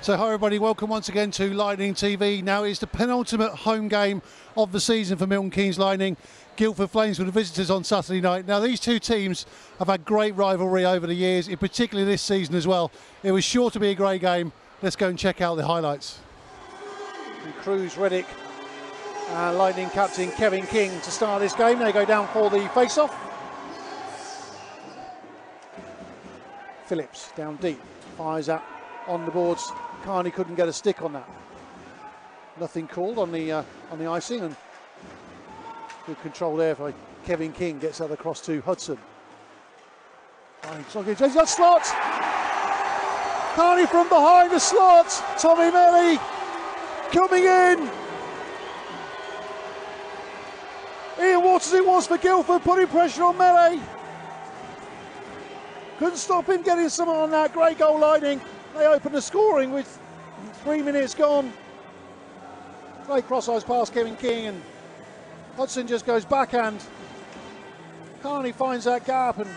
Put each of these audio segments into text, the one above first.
So hi everybody, welcome once again to Lightning TV. Now it's the penultimate home game of the season for Milton Keynes Lightning. Guildford Flames were the visitors on Saturday night. Now these two teams have had great rivalry over the years, in particular this season as well. It was sure to be a great game. Let's go and check out the highlights. Cruz, Reddick and Lightning captain Kevin King to start this game. They go down for the face-off. Phillips down deep, fires that on the boards. Carney couldn't get a stick on that. Nothing called on the icing, and good control there by Kevin King. Gets that across to Hudson. He's got slot. Carney from behind the slot. Tommy Melly coming in. Ian Waters it was for Guildford, putting pressure on Melly. Couldn't stop him getting some on that. Great goal, Lightning. They open the scoring with 3 minutes gone. Great cross-eyes past Kevin King, and Hudson just goes backhand. Carney finds that gap, and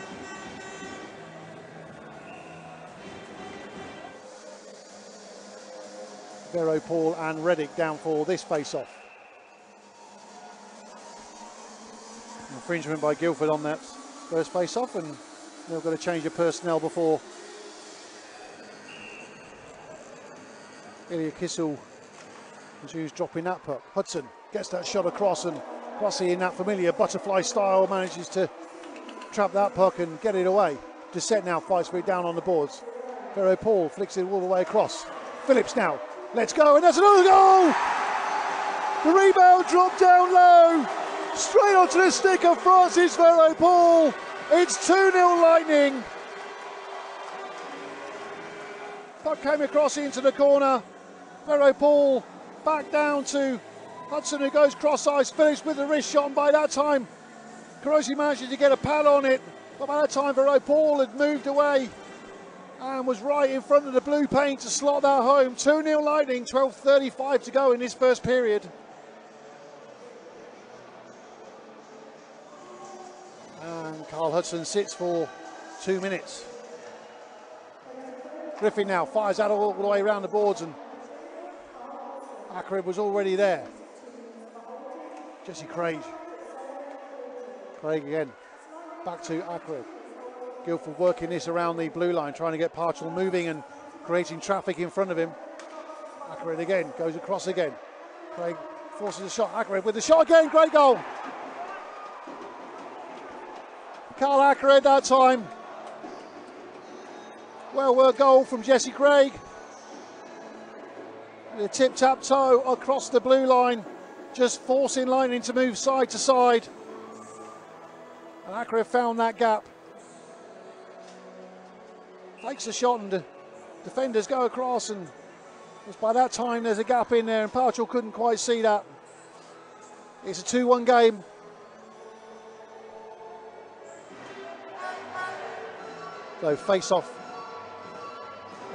Vero, Paul and Reddick down for this face-off. Infringement by Guildford on that first face-off, and they've got to change the personnel before Ilya Kissel who's dropping that puck. Hudson gets that shot across, and Crossy in that familiar butterfly style manages to trap that puck and get it away. Dissett now fights for it down on the boards. Vero Paul flicks it all the way across. Phillips now, let's go, and that's another goal! The rebound dropped down low, straight onto the stick of Francis Vero Paul. It's 2-0 Lightning. Puck came across into the corner. Vero Paul back down to Hudson, who goes cross-ice. Phillips with the wrist shot, and by that time Carosi manages to get a pad on it, but by that time Vero Paul had moved away and was right in front of the blue paint to slot that home. 2-0 Lightning, 12:35 to go in this first period. And Carl Hudson sits for 2 minutes. Griffin now fires out all the way around the boards, and Akrib was already there. Jesse Craig. Craig again. Back to Akrib. Guildford working this around the blue line, trying to get Parchell moving and creating traffic in front of him. Akrib again, goes across again. Craig forces a shot. Akrib with the shot again, great goal. Carl Akrib that time. Well-worked goal from Jesse Craig. The tip-tap-toe across the blue line, just forcing Lightning to move side to side. And Akrib found that gap. Takes a shot, and the defenders go across, and just by that time there's a gap in there, and Parchell couldn't quite see that. It's a 2-1 game. So face-off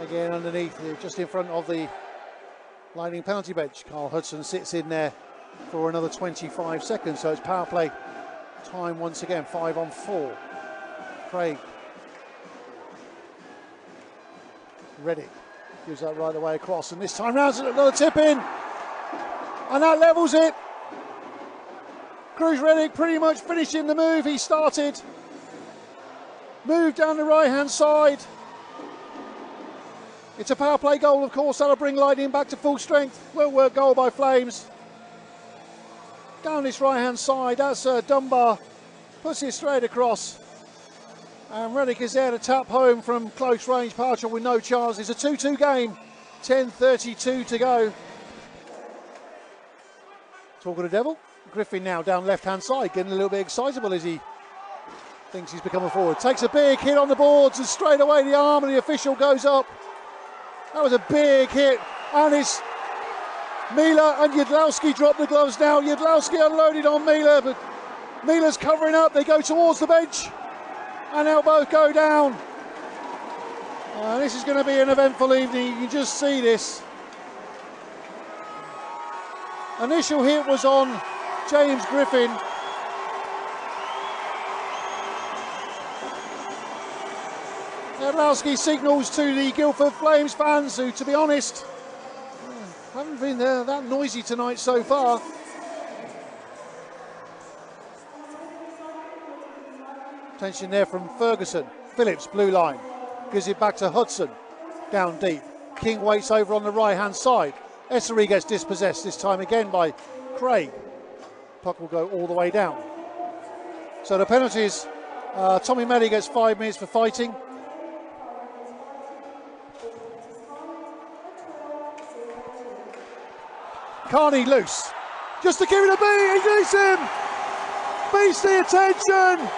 again underneath, just in front of the Lightning penalty bench. Carl Hudson sits in there for another 25 seconds, so it's power play time once again, 5-on-4. Craig. Reddick gives that right away across, and this time round another tip in, and that levels it. Cruz Reddick pretty much finishing the move he started. Move down the right hand side. It's a power play goal, of course. That'll bring Lightning back to full strength. Well-worked goal by Flames. Down this right-hand side, that's Dunbar. Puts it straight across. And Reddick is there to tap home from close range. Parchell with no chance. It's a 2-2 game. 10:32 to go. Talk of the devil. Griffin now down left-hand side, getting a little bit excitable as he thinks he's become a forward. Takes a big hit on the boards, and straight away the arm of the official goes up. That was a big hit, and it's Miller and Yudlowski drop the gloves now. Yudlowski unloaded on Miller, but Miller's covering up. They go towards the bench, and they'll both go down. This is going to be an eventful evening. You can just see this. Initial hit was on James Griffin. Nedlowski signals to the Guildford Flames fans who, to be honest, haven't been that noisy tonight so far. Attention there from Ferguson. Phillips, blue line. Gives it back to Hudson. Down deep. King waits over on the right-hand side. Essery gets dispossessed, this time again by Craig. Puck will go all the way down. So the penalties, Tommy Medley gets 5 minutes for fighting. Carney loose. Just to give it a beat, he beats him. Beats the attention.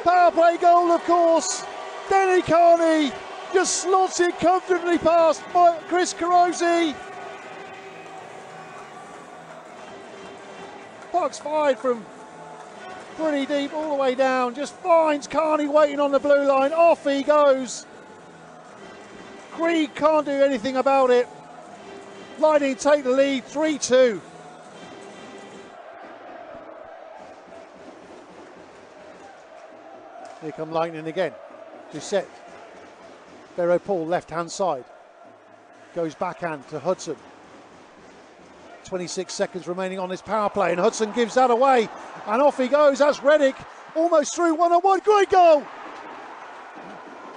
Power play goal, of course. Denny Carney just slots it comfortably past Chris Carosi. Puck's fired from pretty deep all the way down. Just finds Carney waiting on the blue line. Off he goes. Krieg can't do anything about it. Lightning take the lead, 3-2. Here come Lightning again. Doucette. Vero Paul, left-hand side. Goes backhand to Hudson. 26 seconds remaining on this power play, and Hudson gives that away. And off he goes. That's Reddick. Almost through, 1-on-1. Great goal!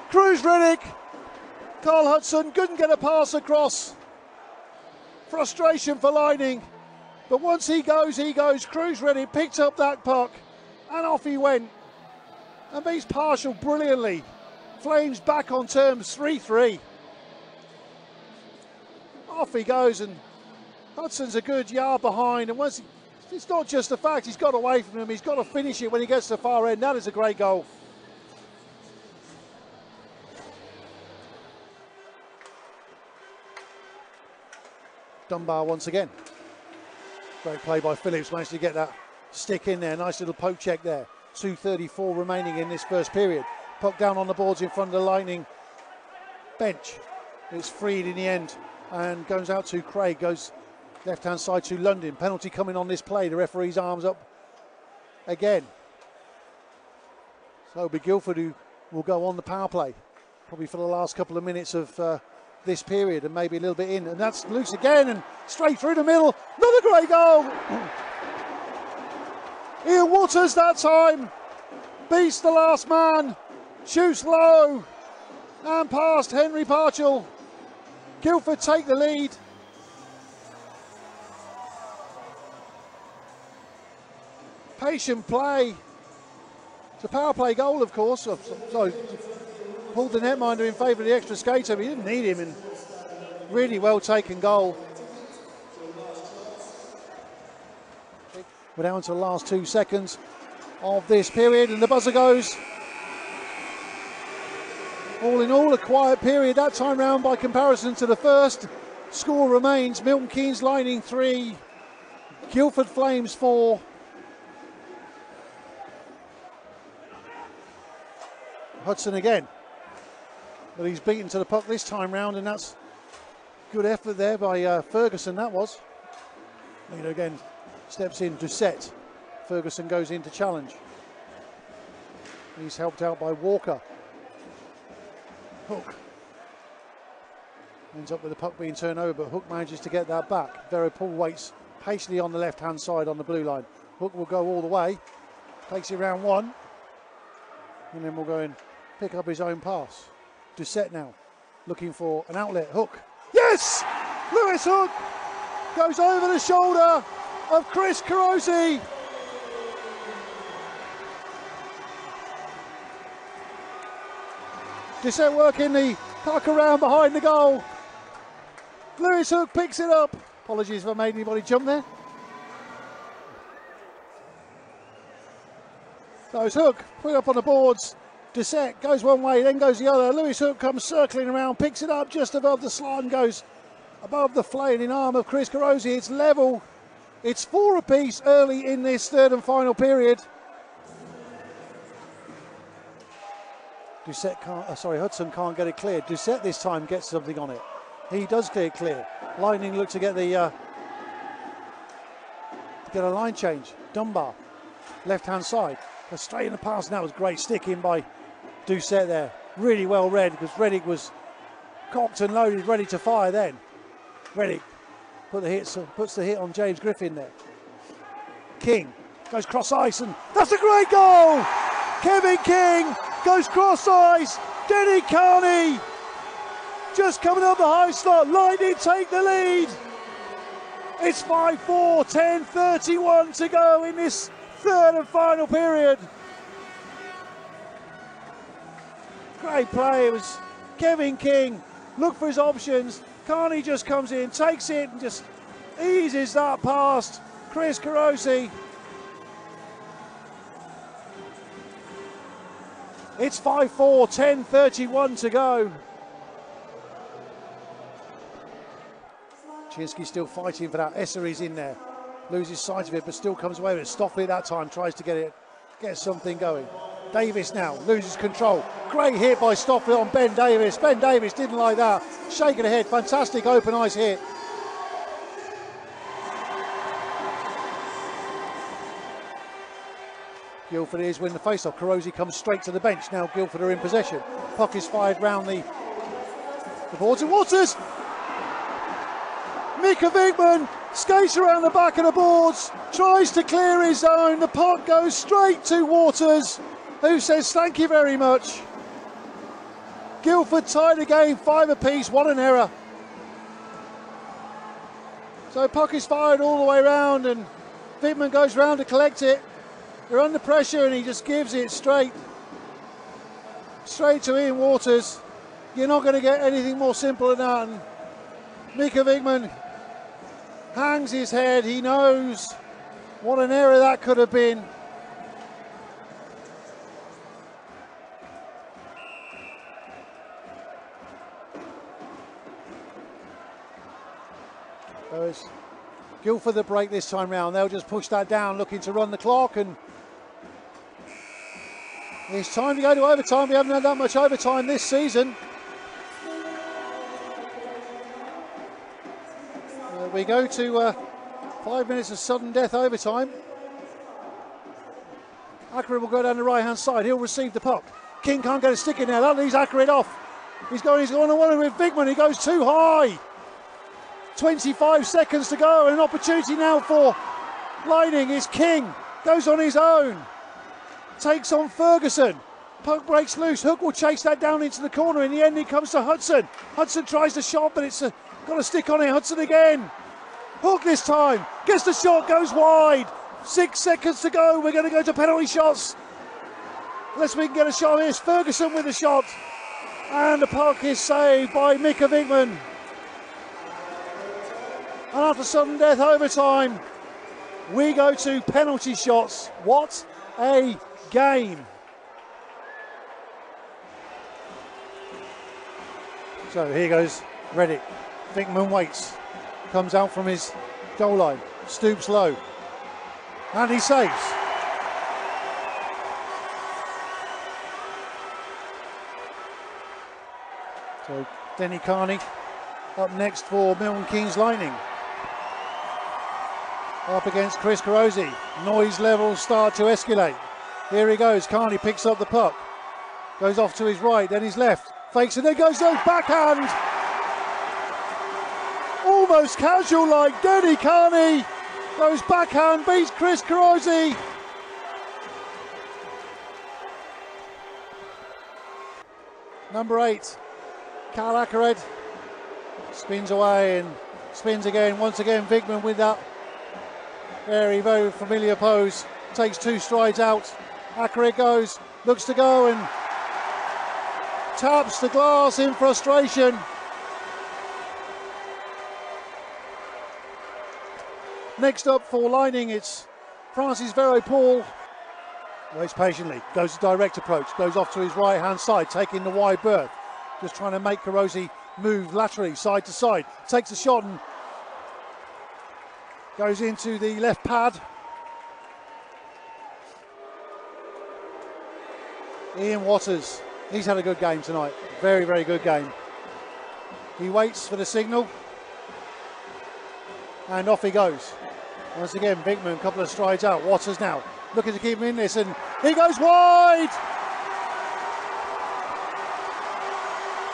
Cruz Reddick. Carl Hudson couldn't get a pass across. Frustration for Lightning. But once he goes, he goes. Cruz Reddick picked up that puck, and off he went. And beats Partial brilliantly. Flames back on terms, 3-3. Off he goes, and Hudson's a good yard behind. And once it's not just the fact he's got away from him, he's got to finish it when he gets to the far end. That is a great goal. Dunbar once again. Great play by Phillips, managed to get that stick in there. Nice little poke check there. 2:34 remaining in this first period. Puck down on the boards in front of the Lightning bench. It's freed in the end and goes out to Craig. Goes left-hand side to London. Penalty coming on this play. The referee's arms up again. So it'll be Guildford who will go on the power play. Probably for the last couple of minutes of this period and maybe a little bit in. And that's loose again and straight through the middle. Another great goal. Ian Waters that time beats the last man, shoots low and past Henry Partial. Guildford take the lead. Patient play. It's a power play goal, of course. So pulled the netminder in favour of the extra skater, but he didn't need him, and really well taken goal. We're down to the last 2 seconds of this period, and the buzzer goes. All in all, a quiet period that time round by comparison to the first. Score remains Milton Keynes Lightning 3, Guildford Flames 4. Hudson again, but he's beaten to the puck this time round, and that's good effort there by Ferguson. That was. Leader again steps in to set. Ferguson goes in to challenge. He's helped out by Walker. Hook ends up with the puck being turned over, but Hook manages to get that back. Vero Paul waits patiently on the left-hand side on the blue line. Hook will go all the way, takes it round one, and then we'll go and pick up his own pass. Doucette now, looking for an outlet. Hook. Yes! Lewis Hook goes over the shoulder of Chris Carosi. Doucette working the puck around behind the goal. Lewis Hook picks it up. Apologies if I made anybody jump there. So it's Hook put up on the boards. Doucette goes one way, then goes the other. Lewis Hook comes circling around, picks it up just above the slot and goes above the flailing arm of Chris Carosi. It's level. It's 4 apiece early in this third and final period. Hudson can't get it cleared. Doucette this time gets something on it. He does clear it clear. Lightning look to get a line change. Dunbar, left-hand side. Goes straight in the pass, and that was great stick in by do set there. Really well read, because Reddick was cocked and loaded, ready to fire then. Reddick puts the hit on James Griffin there. King goes cross ice, and that's a great goal! Kevin King goes cross ice. Denny Carney just coming up the high slot. Lightning take the lead. It's 5-4, 10:31 to go in this third and final period. Great play. It was Kevin King. Look for his options. Carney just comes in, takes it, and just eases that past Chris Carosi. It's 5-4, 10:31 to go. Chinsky still fighting for that. Esser is in there. Loses sight of it, but still comes away with it. Stoffley that time tries to get something going. Davis now loses control. Great hit by Stoffley on Ben Davis. Ben Davis didn't like that. Shaking ahead. Fantastic open ice hit. Guildford is winning the face-off. Carosi comes straight to the bench. Now Guildford are in possession. Puck is fired round the boards and Waters. Mika Wigman skates around the back of the boards, tries to clear his zone. The puck goes straight to Waters, who says thank you very much. Guildford tied the game 5 apiece, what an error. So puck is fired all the way round, and Wigman goes round to collect it. They're under pressure, and he just gives it straight to Ian Waters. You're not going to get anything more simple than that. And Mika Wigman hangs his head. He knows what an error that could have been. So it's Guildford the break this time round. They'll just push that down, looking to run the clock, and it's time to go to overtime. We haven't had that much overtime this season. We go to 5 minutes of sudden death overtime. Ackred will go down the right hand side. He'll receive the puck. King can't get a stick in there. That leaves Ackred off. He's going on one with Wigman. He goes too high. 25 seconds to go, and an opportunity now for Lightning. Is King goes on his own, takes on Ferguson. Puck breaks loose. Hook will chase that down into the corner. In the end, it comes to Hudson. Hudson tries the shot, but it's got a stick on it. Hudson again. Hook this time gets the shot, goes wide. 6 seconds to go. We're going to go to penalty shots unless we can get a shot. Here's Ferguson with the shot, and the puck is saved by Mika Wigman. And after sudden death overtime, we go to penalty shots. What a game. So here goes Reddick. Wigman waits, comes out from his goal line, stoops low, and he saves. So Denny Carney up next for Milton Keynes Lightning. Up against Chris Carosi. Noise levels start to escalate. Here he goes. Carney picks up the puck. Goes off to his right, then his left. Fakes and then goes to backhand. Almost casual like Denny Carney. Goes backhand, beats Chris Carosi. Number 8, Carl Ackred. Spins away and spins again. Once again, Wigman with that very, very familiar pose. Takes 2 strides out. Ackred goes, looks to go and taps the glass in frustration. Next up for Lightning, it's Francis Vero-Paul. Waits patiently, goes to direct approach, goes off to his right hand side, taking the wide berth. Just trying to make Carosi move laterally, side to side. Takes a shot and goes into the left pad. Ian Waters, he's had a good game tonight. Very, very good game. He waits for the signal. And off he goes. Once again, Wigman, a couple of strides out. Waters now looking to keep him in this, and he goes wide.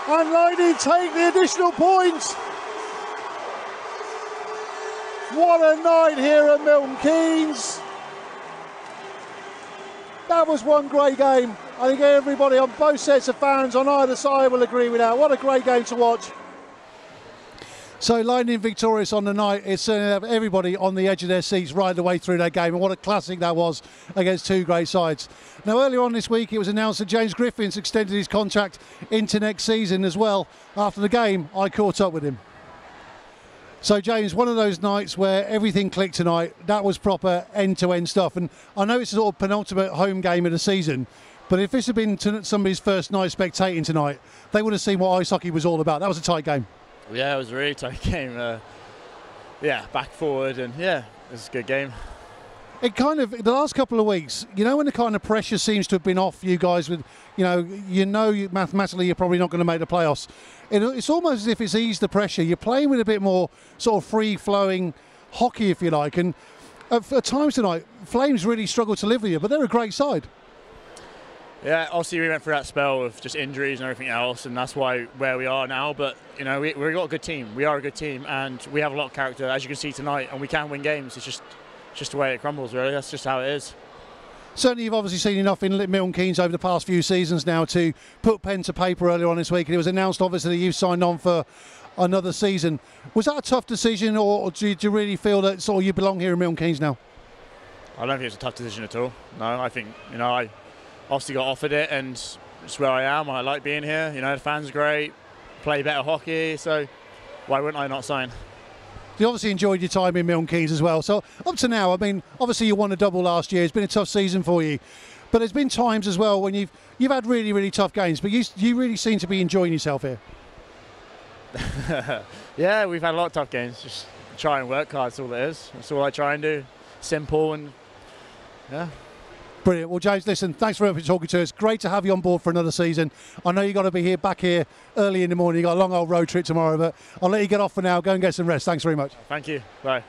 And Lightning take the additional points. What a night here at Milton Keynes. That was one great game. I think everybody on both sets of fans on either side will agree with that. What a great game to watch. So Lightning victorious on the night. It's everybody on the edge of their seats right the way through that game, and what a classic that was against two great sides. Now earlier on this week it was announced that James Griffin's extended his contract into next season as well. After the game I caught up with him. So James, one of those nights where everything clicked tonight. That was proper end-to-end stuff, and I know it's a sort of penultimate home game of the season, but if this had been somebody's first night spectating tonight, they would have seen what ice hockey was all about. That was a tight game. Yeah, it was a really tight game. Yeah, back forward, and yeah, it was a good game. It kind of, the last couple of weeks, you know, when the kind of pressure seems to have been off you guys with, mathematically you're probably not going to make the playoffs. It's almost as if it's eased the pressure. You're playing with a bit more sort of free-flowing hockey, if you like. And at times tonight, Flames really struggled to live with you, but they're a great side. Yeah, obviously we went through that spell of just injuries and everything else, and that's why where we are now. But you know, we've got a good team. We are a good team, and we have a lot of character, as you can see tonight, and we can win games. It's just the way it crumbles, really. That's just how it is. Certainly, you've obviously seen enough in Milton Keynes over the past few seasons now to put pen to paper earlier on this week, and it was announced obviously that you've signed on for another season. Was that a tough decision, or do you really feel that sort of you belong here in Milton Keynes now? I don't think it's a tough decision at all. No, I think, I obviously got offered it, and it's where I am. I like being here. The fans are great, play better hockey, so why wouldn't I not sign? You obviously enjoyed your time in Milton Keynes as well. So up to now, I mean, obviously you won a double last year. It's been a tough season for you, but there's been times as well when you've had really, really tough games, but you really seem to be enjoying yourself here. Yeah, we've had a lot of tough games. Just try and work hard. That's all it is. That's all I try and do. Simple, and yeah. Brilliant. Well, James, listen, thanks very much for talking to us. Great to have you on board for another season. I know you've got to be back here early in the morning. You've got a long old road trip tomorrow, but I'll let you get off for now. Go and get some rest. Thanks very much. Thank you. Bye.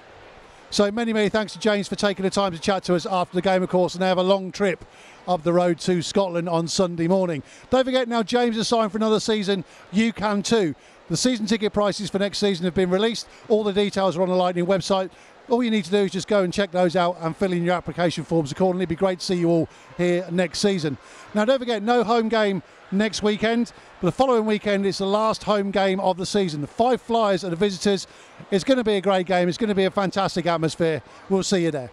So many, many thanks to James for taking the time to chat to us after the game, of course, and they have a long trip up the road to Scotland on Sunday morning. Don't forget, now James has signed for another season. You can too. The season ticket prices for next season have been released. All the details are on the Lightning website. All you need to do is just go and check those out and fill in your application forms accordingly. It'd be great to see you all here next season. Now, don't forget, no home game next weekend, but the following weekend is the last home game of the season. The 5 Flyers are the visitors. It's going to be a great game. It's going to be a fantastic atmosphere. We'll see you there.